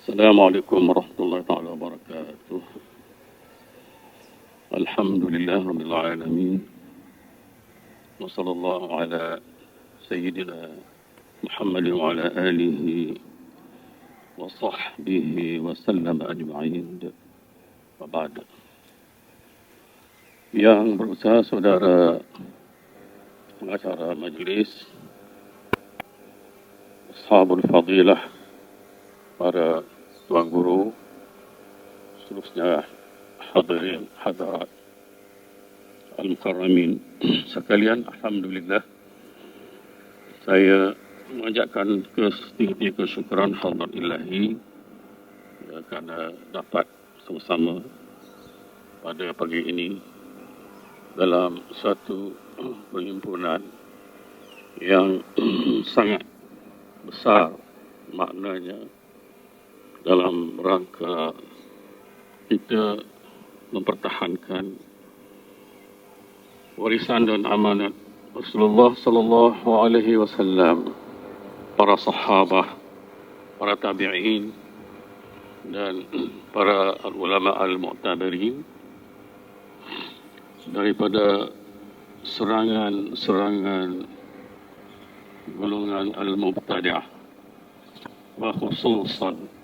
Assalamualaikum warahmatullahi taala wabarakatuh. Alhamdulillah rabbil alamin. Wa sallallahu ala sayyidina Muhammad wa ala alihi wa sahbihi wa sallam ajma'in. Wa ba'd. Yang berusaha saudara pengacara majlis, ashabul fadilah, para tuan guru, seterusnya hadirin hadirat al-mukarramin sekalian, alhamdulillah saya mengajakkan setinggi kesyukuran hadrat ilahi kerana dapat sama-sama pada pagi ini dalam suatu perhimpunan yang sangat besar maknanya dalam rangka kita mempertahankan warisan dan amanat Rasulullah sallallahu alaihi wasallam, para sahabah, para tabi'in dan para ulama al-mu'tabirin daripada serangan-serangan golongan al-mubtadi'ah wa khususan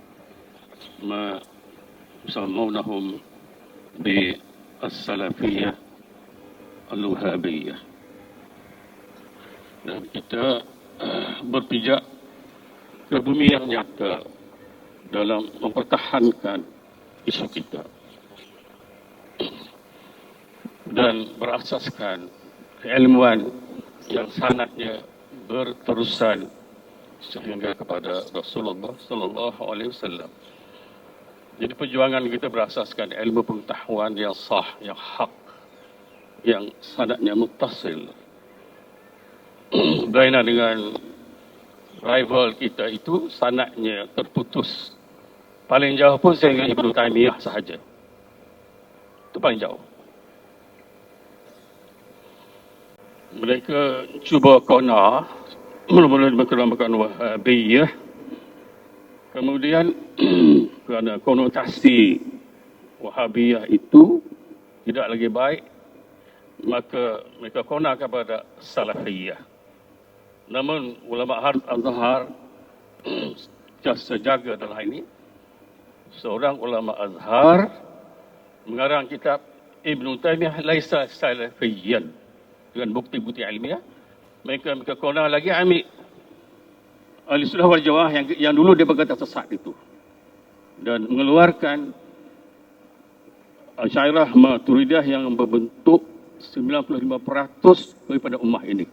ma yusammawnahum bi as-salafiyah al-wahabiyah. Dan kita berpijak ke bumi yang nyata dalam mempertahankan isu kita dan berasaskan keilmuan yang sanadnya berterusan sehingga kepada Rasulullah sallallahu alaihi wasallam. Jadi perjuangan kita berasaskan ilmu pengetahuan yang sah, yang hak, yang sanadnya muttasil. Berbeza dengan rival kita itu sanadnya terputus. Paling jauh pun sehingga Ibnu Taimiyah sahaja. Itu paling jauh. Mereka cuba kona mula-mula dimakan Wahabiyah. Kemudian kerana konotasi Wahabiyah itu tidak lagi baik, maka mereka kona kepada Salafiyah. Namun ulama Azhar sejaga dalam ini, seorang ulama Azhar mengarang kitab Ibnu Taimiyah laisa salafiyyan dengan bukti-bukti ilmiah. Mereka kona lagi ambil ahli sunnah wal jamaah yang dulu dia berkata sesat itu dan mengeluarkan Asy'ariyah Maturidiyah yang berbentuk 95% daripada ummah ini.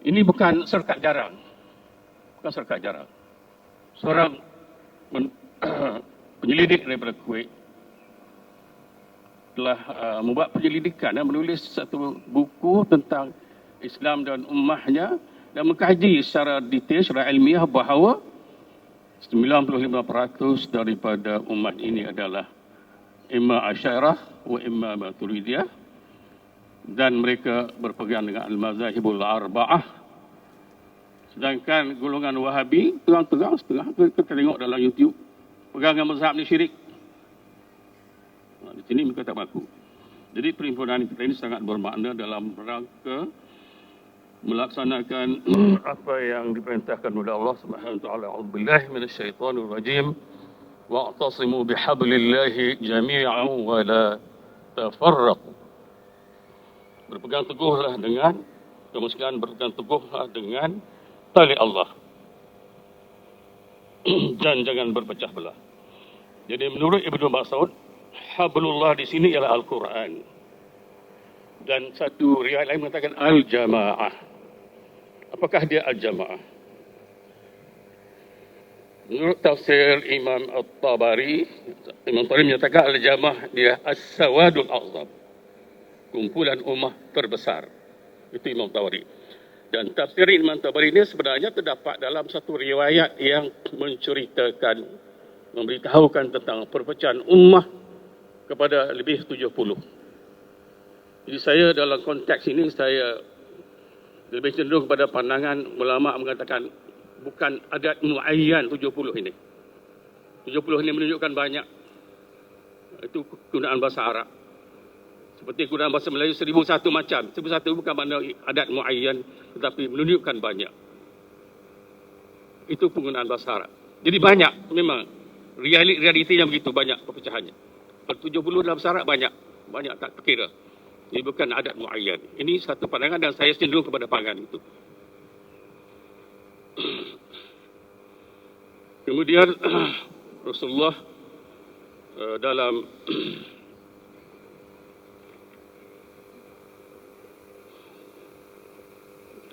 Ini bukan serkat jarang. Bukan serkat jarang. Seorang penyelidik daripada Kuwait telah membuat penyelidikan dan menulis satu buku tentang Islam dan ummahnya dan mengkaji secara detail, secara ilmiah bahawa 95% daripada umat ini adalah imma Asy'ariyah wa imma Maturidiyah dan mereka berpegang dengan al-mazahibul arba'ah. Sedangkan golongan Wahabi terang-terang setengah kita tengok dalam YouTube pegangan mazhab ni syirik. Di sini mereka tak mengaku. Jadi perhimpunan kita ini sangat bermakna dalam rangka melaksanakan apa yang diperintahkan oleh Allah Subhanahu wa taala. A'udzubillahi minasyaitonir rajim. Wa'tasimu bihablillahi jami'an wa la tafarraqu. Berpegang teguhlah dengan, kemudian berpegang teguhlah dengan tali Allah. Dan jangan berpecah belah. Jadi menurut Ibnu Mas'ud, hablullah di sini ialah Al-Quran. Dan satu riwayat lain mengatakan al-jamaah. Apakah dia al-jamaah? Menurut tafsir Imam At-Tabari, Imam Tabari menyatakan al-jamaah dia as-sawadul a'zam. Kumpulan ummah terbesar. Itu Imam Tabari. Dan tafsir Imam Tabari ini sebenarnya terdapat dalam satu riwayat yang menceritakan, memberitahukan tentang perpecahan ummah kepada lebih 70. Jadi saya dalam konteks ini saya lebih cenderung kepada pandangan ulama mengatakan bukan adat muayyan 70 ini. 70 ini menunjukkan banyak. Itu gunaan bahasa Arab. Seperti gunaan bahasa Melayu 1001 macam. 1001 bukan makna adat muayyan, tetapi menunjukkan banyak. Itu penggunaan bahasa Arab. Jadi banyak memang. Realitinya begitu banyak perpecahannya. 70 dalam bahasa Arab banyak. Banyak tak terkira. Ini bukan adat muayyan. Ini satu pandangan dan saya cenderung kepada pandangan itu. Kemudian Rasulullah dalam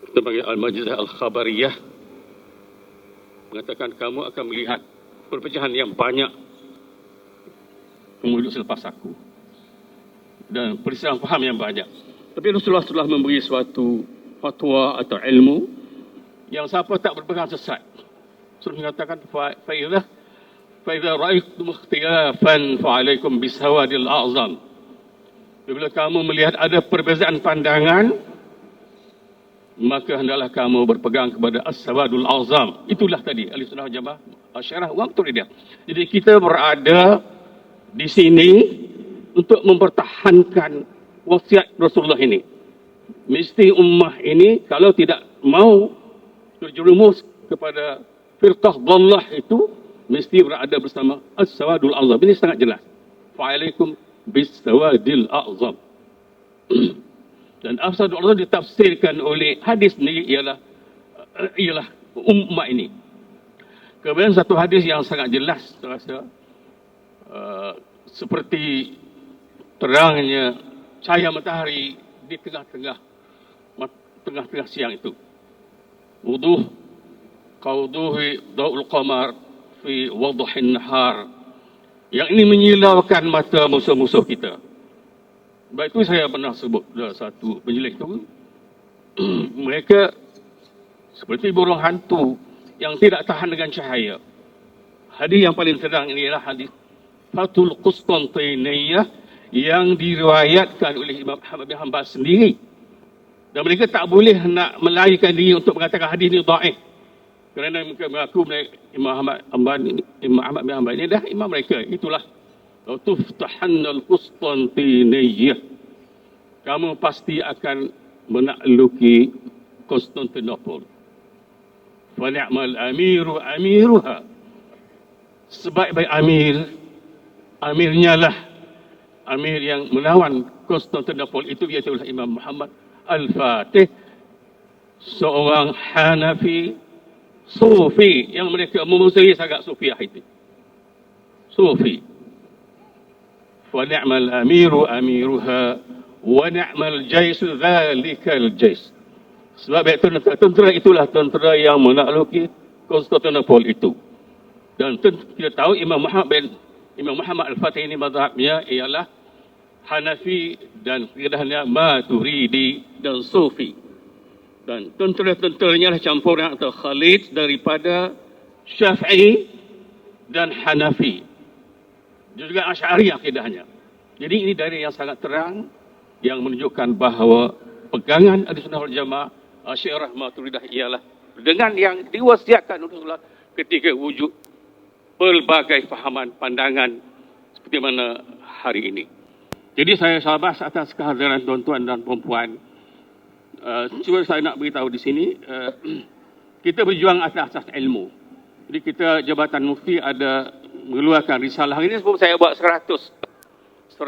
kita panggil Al-Majizah Al-Khabariyah mengatakan kamu akan melihat perpecahan yang banyak kemudian selepas aku dan perselisihan faham yang banyak. Tapi Rasulullah telah memberi suatu fatwa atau ilmu yang siapa tak berpegang sesat. Rasulullah mengatakan فَإِذَا رَأَيْتُمُ اخْتِلَافًا فَعَلَيْكُمْ بِالسَّوَادِ الْأَعْظَمِ. Bila kamu melihat ada perbezaan pandangan, maka hendaklah kamu berpegang kepada as-sawadul azam. Itulah tadi Ahlussunnah wal Jamaah asyarah wa muturidah. Jadi kita berada di sini untuk mempertahankan wasiat Rasulullah ini. Mesti ummah ini kalau tidak mau terjerumus kepada firqah dhallah itu, mesti berada bersama as-sawadul azam. Ini sangat jelas. Fa'alaikum bis-sawadil azam. Dan as-sawadul azam ditafsirkan oleh hadis ni ialah ummah ini. Kemudian satu hadis yang sangat jelas terasa seperti terangnya cahaya matahari di tengah-tengah siang itu. Wuduh qawduhi daul qamar fi wadhin nahar. Yang ini menyilaukan mata musuh-musuh kita. Baik itu saya pernah sebut dalam satu penjelik itu. Mereka seperti burung hantu yang tidak tahan dengan cahaya. Hadis yang paling terang ini adalah hadis Fathul Qustantiniyah yang diriwayatkan oleh Imam Ahmad bin Hanbal sendiri. Dan mereka tak boleh nak melarikan diri untuk mengatakan hadis ini dhaif. Kerana mereka mengaku Imam Ahmad bin Hanbal ini dah imam mereka. Itulah tuftahannal Qustantiniyah. Kamu pasti akan menakluki Konstantinopel. Wa ni'mal amiru amiruha. Sebaik-baik amirnya lah amir yang melawan Konstantinopel itu iaitu Imam Muhammad Al-Fatih, seorang Hanafi Sufi yang mereka memusuhi sangat Sufiah itu. Sufi. Wa ni'mal amiru amiruha wa ni'mal jaisu dhalikal jais. Sebab tentera itulah tentera yang menakluki Konstantinopel itu. Dan kita tahu Imam Muhammad Al-Fatih ini mazhabnya ialah Hanafi dan kedahnya Maturidi dan Sufi. Dan tentera-tenteranya adalah campuran atau khalid daripada Syafi'i dan Hanafi. Dia juga Asy'ari akidahnya. Jadi ini dari yang sangat terang yang menunjukkan bahawa pegangan Ahlussunnah wal Jamaah Asy'ariyah Maturidah ialah dengan yang diwasiatkan Rasulullah ketika wujud pelbagai fahaman pandangan seperti mana hari ini. Jadi saya sahabat atas kehadiran tuan-tuan dan puan-puan. Cuma saya nak beritahu di sini, kita berjuang atas ilmu. Jadi kita Jabatan Mufti ada mengeluarkan risalah. Ini sebelum saya buat 100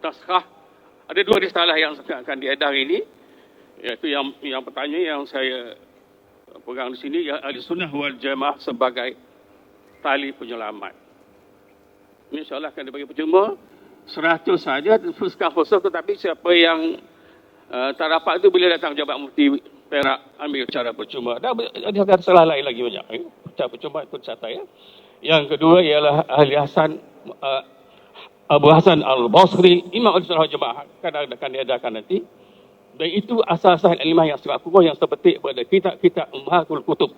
taskah. Ada 2 risalah yang akan diedar ini. Iaitu yang pertama yang saya pegang di sini, ya Ahlussunnah wal Jamaah sebagai tali penyelamat. Ini insyaAllah akan dibagi percuma 100 saja, first come first serve, tetapi siapa yang tak dapat itu boleh datang Jabat Mufti Perak ambil secara percuma. Dan ada salah lain lagi banyak. Secara percuma itu catat ya. Yang kedua ialah Ahli Hasan Abu Hasan Al-Basri, Imam Ahlussunnah wal Jamaah akan diadakan nanti. Dan itu asas-asas ilmiah yang sangat kukuh yang terpetik pada kitab-kitab Ummahatul Kutub.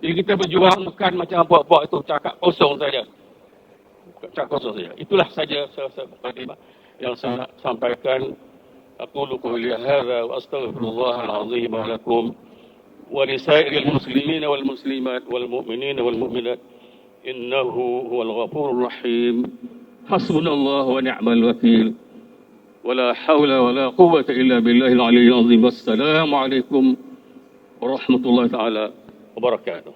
Jadi kita berjuang bukan macam buat-buat itu cakap kosong saja. Itulah saja mukadimah yang saya sampaikan. Aqulu qawli hadza wa astaghfirullahal azim lakum wa lisairil muslimina wal muslimat wal mu'minina wal mu'minat إنه هو الغفور الرحيم. حسبنا الله ونعم الوكيل. ولا حول ولا قوة إلا بالله العلي العظيم. والسلام عليكم ورحمة الله تعالى وبركاته.